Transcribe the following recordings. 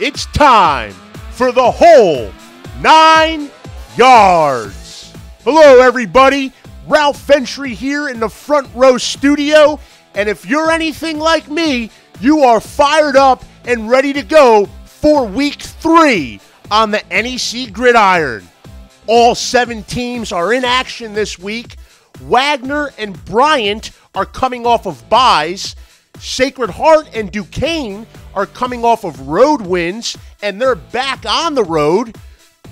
It's time for the whole 9 yards. Hello, everybody. Ralph Ventre here in the front row studio. And if you're anything like me, you are fired up and ready to go for week 3 on the NEC gridiron. All 7 teams are in action this week. Wagner and Bryant are coming off of byes. Sacred Heart and Duquesne are coming off of road wins, and they're back on the road.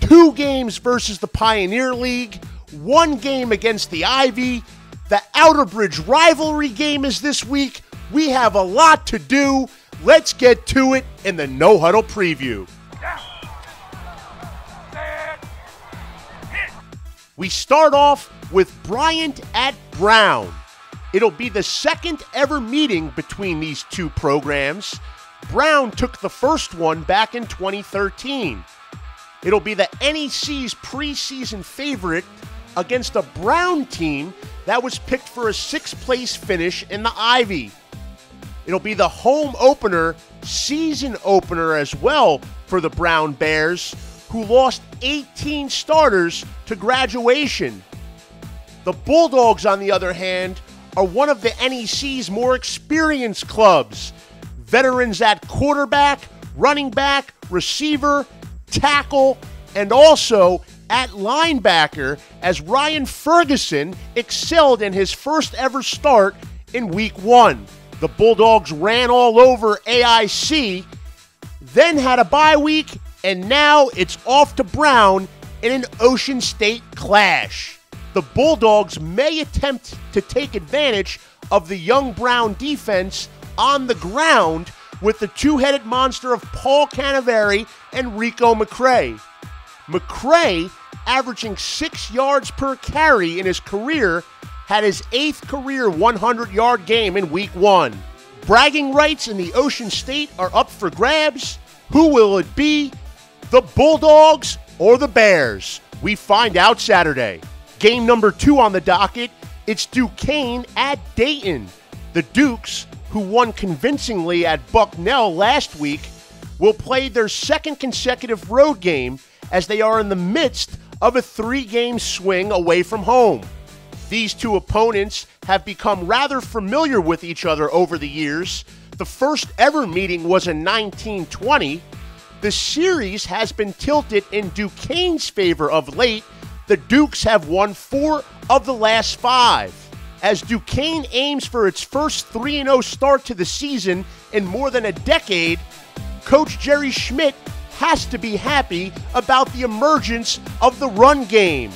2 games versus the Pioneer League, 1 game against the Ivy. The Outerbridge rivalry game is this week. We have a lot to do. Let's get to it in the No Huddle preview. We start off with Bryant at Brown. It'll be the second ever meeting between these 2 programs. Brown took the first one back in 2013. It'll be the NEC's preseason favorite against a Brown team that was picked for a 6th place finish in the Ivy. It'll be the home opener, season opener as well for the Brown Bears, who lost 18 starters to graduation. The Bulldogs, on the other hand, are one of the NEC's more experienced clubs. Veterans at quarterback, running back, receiver, tackle, and also at linebacker, as Ryan Ferguson excelled in his first ever start in week 1. The Bulldogs ran all over AIC, then had a bye week, and now it's off to Brown in an Ocean State clash. The Bulldogs may attempt to take advantage of the young Brown defense on the ground with the 2-headed monster of Paul Canaveri and Rico McCray. McCray, averaging 6 yards per carry in his career, had his 8th career 100-yard game in week 1. Bragging rights in the Ocean State are up for grabs. Who will it be? The Bulldogs or the Bears? We find out Saturday. Game number 2 on the docket, it's Duquesne at Dayton. The Dukes, who won convincingly at Bucknell last week, will play their 2nd consecutive road game as they are in the midst of a 3-game swing away from home. These 2 opponents have become rather familiar with each other over the years. The first ever meeting was in 1920. The series has been tilted in Duquesne's favor of late. The Dukes have won 4 of the last 5. As Duquesne aims for its first 3-0 start to the season in more than a decade, Coach Jerry Schmidt has to be happy about the emergence of the run game.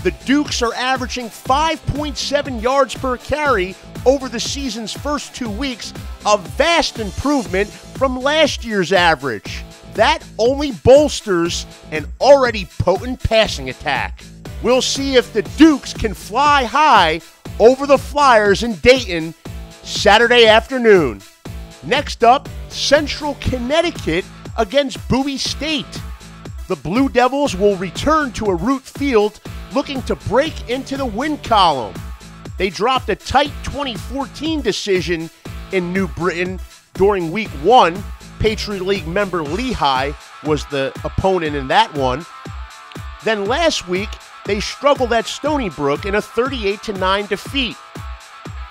The Dukes are averaging 5.7 yards per carry over the season's first 2 weeks, a vast improvement from last year's average. That only bolsters an already potent passing attack. We'll see if the Dukes can fly high over the Flyers in Dayton Saturday afternoon. Next up, Central Connecticut against Bowie State. The Blue Devils will return to a root field looking to break into the win column. They dropped a tight 2014 decision in New Britain during week 1. Patriot League member Lehigh was the opponent in that one. Then last week, they struggled at Stony Brook in a 38-9 defeat.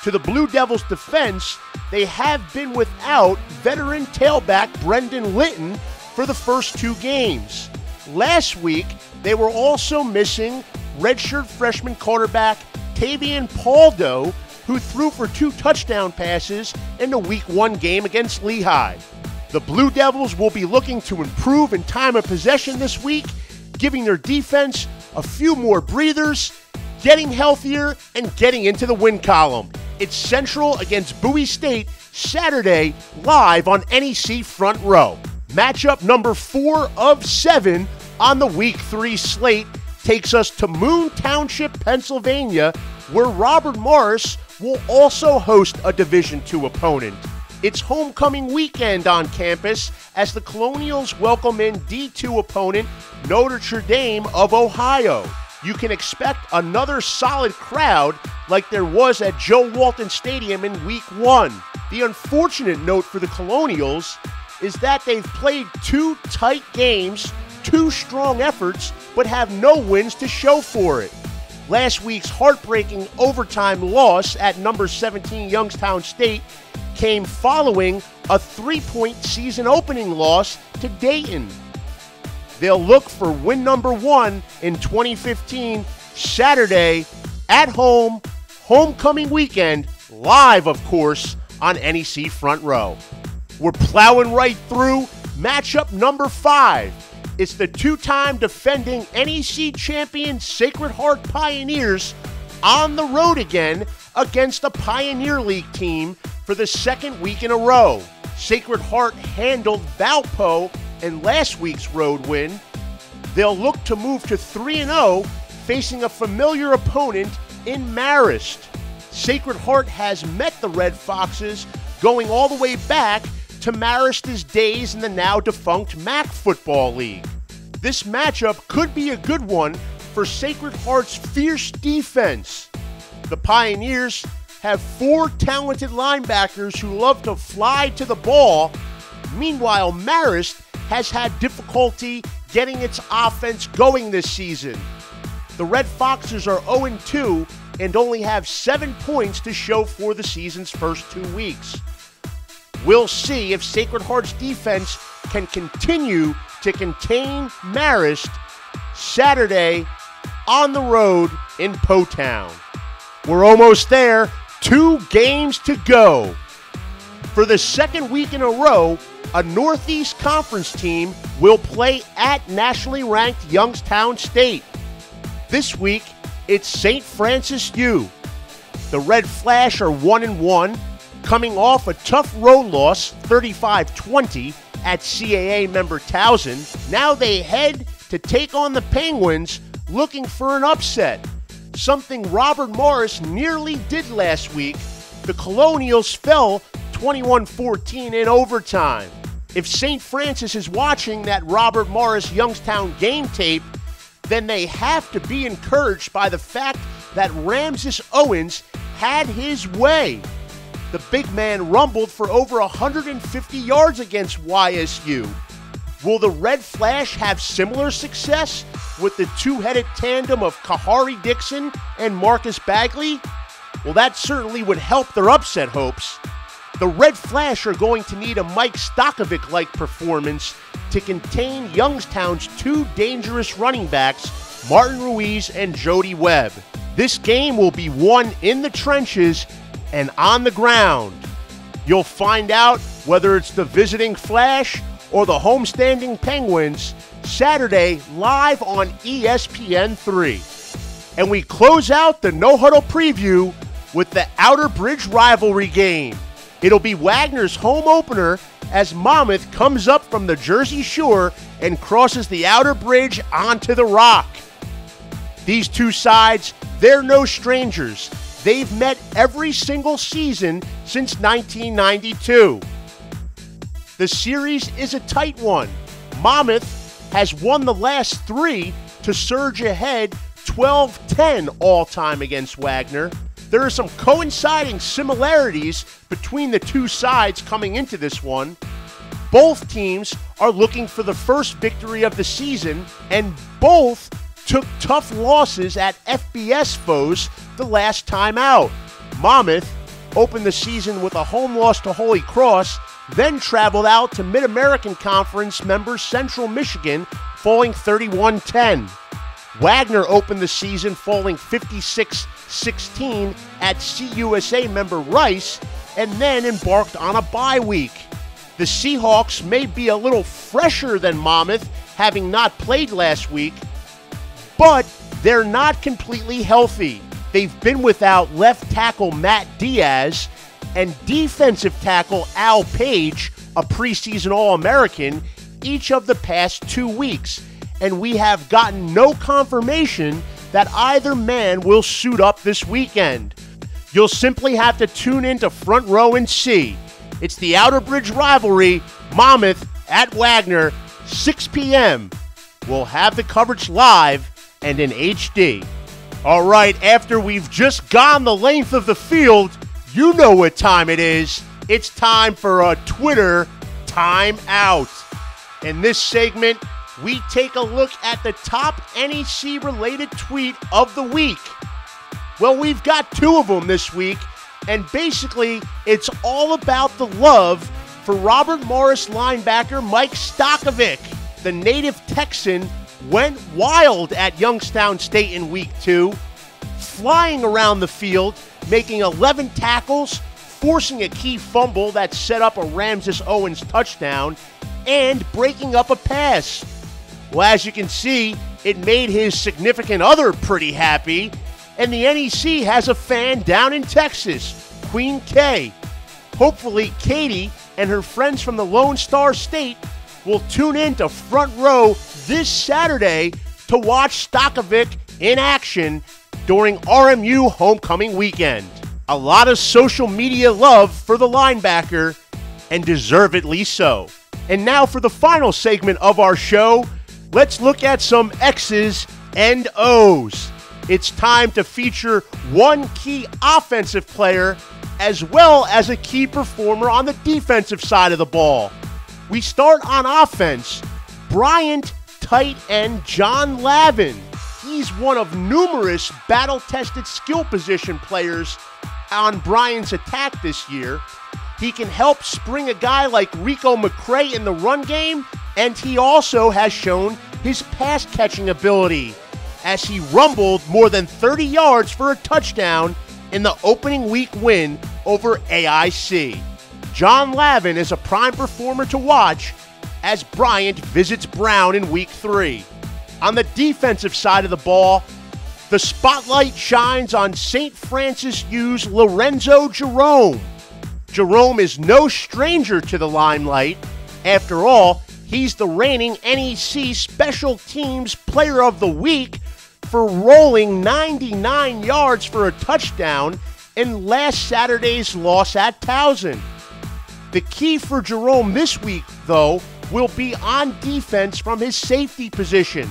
To the Blue Devils' defense, they have been without veteran tailback Brendan Litton for the first 2 games. Last week, they were also missing redshirt freshman quarterback Tavian Paldo, who threw for 2 touchdown passes in the week 1 game against Lehigh. The Blue Devils will be looking to improve in time of possession this week, giving their defense a few more breathers, getting healthier, and getting into the win column. It's Central against Bowie State Saturday, live on NEC Front Row. Matchup number 4 of 7 on the Week 3 slate takes us to Moon Township, Pennsylvania, where Robert Morris will also host a Division II opponent. It's homecoming weekend on campus as the Colonials welcome in D2 opponent Notre Dame of Ohio. You can expect another solid crowd like there was at Joe Walton Stadium in Week 1. The unfortunate note for the Colonials is that they've played 2 tight games, 2 strong efforts, but have no wins to show for it. Last week's heartbreaking overtime loss at number 17 Youngstown State came following a 3-point season opening loss to Dayton. They'll look for win number 1 in 2015 Saturday at home, homecoming weekend, live, of course, on NEC Front Row. We're plowing right through matchup number 5. It's the 2-time defending NEC champion Sacred Heart Pioneers on the road again against a Pioneer League team for the 2nd week in a row. Sacred Heart handled Valpo in last week's road win. They'll look to move to 3-0, facing a familiar opponent in Marist. Sacred Heart has met the Red Foxes going all the way back to Marist's days in the now-defunct NEC Football League. This matchup could be a good one for Sacred Heart's fierce defense. The Pioneers have 4 talented linebackers who love to fly to the ball. Meanwhile, Marist has had difficulty getting its offense going this season. The Red Foxes are 0-2 and only have 7 points to show for the season's first 2 weeks. We'll see if Sacred Heart's defense can continue to contain Marist Saturday on the road in Po-Town. We're almost there. 2 games to go. For the 2nd week in a row, a Northeast Conference team will play at nationally ranked Youngstown State. This week, it's St. Francis U. The Red Flash are 1-1, coming off a tough road loss, 35-20, at CAA member Towson. Now they head to take on the Penguins, looking for an upset, something Robert Morris nearly did last week. The Colonials fell 21-14 in overtime. If St. Francis is watching that Robert Morris Youngstown game tape, then they have to be encouraged by the fact that Ramses Owens had his way. The big man rumbled for over 150 yards against YSU. Will the Red Flash have similar success with the 2-headed tandem of Kahari Dixon and Marcus Bagley? Well, that certainly would help their upset hopes. The Red Flash are going to need a Mike Stokovic-like performance to contain Youngstown's 2 dangerous running backs, Martin Ruiz and Jody Webb. This game will be won in the trenches and on the ground. You'll find out whether it's the visiting Flash or the homestanding Penguins Saturday live on ESPN3. And we close out the No Huddle preview with the Outer Bridge rivalry game. It'll be Wagner's home opener as Monmouth comes up from the Jersey Shore and crosses the Outer Bridge onto the Rock. These 2 sides, they're no strangers. They've met every single season since 1992. The series is a tight one. Monmouth has won the last 3 to surge ahead 12-10 all-time against Wagner. There are some coinciding similarities between the 2 sides coming into this one. Both teams are looking for the first victory of the season, and both took tough losses at FBS foes the last time out. Monmouth opened the season with a home loss to Holy Cross, then traveled out to Mid-American Conference member Central Michigan, falling 31-10. Wagner opened the season falling 56-16 at CUSA member Rice, and then embarked on a bye week. The Seahawks may be a little fresher than Monmouth, having not played last week, but they're not completely healthy. They've been without left tackle Matt Diaz and defensive tackle Al Page, a preseason All-American, each of the past 2 weeks, and we have gotten no confirmation that either man will suit up this weekend. You'll simply have to tune into Front Row and see. It's the Outer Bridge rivalry, Monmouth at Wagner, 6 p.m. We'll have the coverage live and in HD. All right, after we've just gone the length of the field, you know what time it is. It's time for a Twitter Time Out. In this segment, we take a look at the top NEC-related tweet of the week. Well, we've got two of them this week, and basically, it's all about the love for Robert Marist linebacker Mike Stokovic. The native Texan went wild at Youngstown State in Week 2, flying around the field, making 11 tackles, forcing a key fumble that set up a Ramses Owens touchdown, and breaking up a pass. Well, as you can see, it made his significant other pretty happy, and the NEC has a fan down in Texas, Queen K. Hopefully, Katie and her friends from the Lone Star State will tune in to Front Row this Saturday to watch Stokovic in action during RMU homecoming weekend. A lot of social media love for the linebacker, and deservedly so. And now for the final segment of our show, let's look at some X's and O's. It's time to feature one key offensive player as well as a key performer on the defensive side of the ball. We start on offense. Bryant tight end John Lavin. He's one of numerous battle-tested skill position players on Bryant's attack this year. He can help spring a guy like Rico McCray in the run game, and he also has shown his pass-catching ability as he rumbled more than 30 yards for a touchdown in the opening week win over AIC. John Lavin is a prime performer to watch as Bryant visits Brown in Week 3. On the defensive side of the ball, the spotlight shines on St. Francis U's Lorenzo Jerome. Jerome is no stranger to the limelight. After all, he's the reigning NEC Special Teams Player of the Week for rolling 99 yards for a touchdown in last Saturday's loss at Towson. The key for Jerome this week, though, will be on defense from his safety position.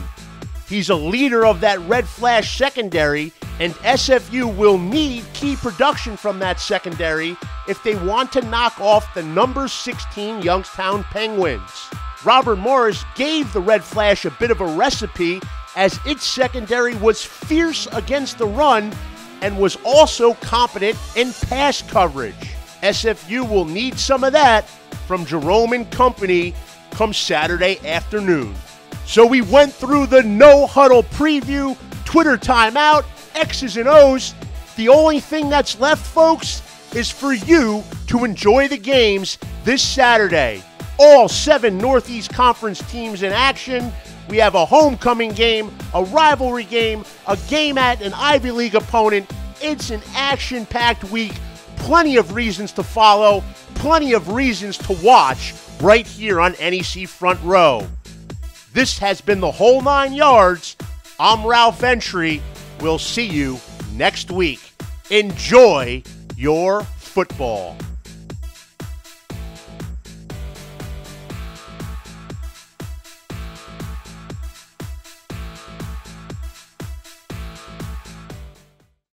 He's a leader of that Red Flash secondary, and SFU will need key production from that secondary if they want to knock off the number 16 Youngstown Penguins. Robert Morris gave the Red Flash a bit of a recipe as its secondary was fierce against the run and was also competent in pass coverage. SFU will need some of that from Jerome and company come Saturday afternoon. So we went through the No Huddle preview, Twitter timeout, X's and O's. The only thing that's left, folks, is for you to enjoy the games this Saturday. All 7 Northeast Conference teams in action. We have a homecoming game, a rivalry game, a game at an Ivy League opponent. It's an action-packed week. Plenty of reasons to follow, plenty of reasons to watch right here on NEC Front Row. This has been the Whole 9 Yards. I'm Ralph Ventre. We'll see you next week. Enjoy your football.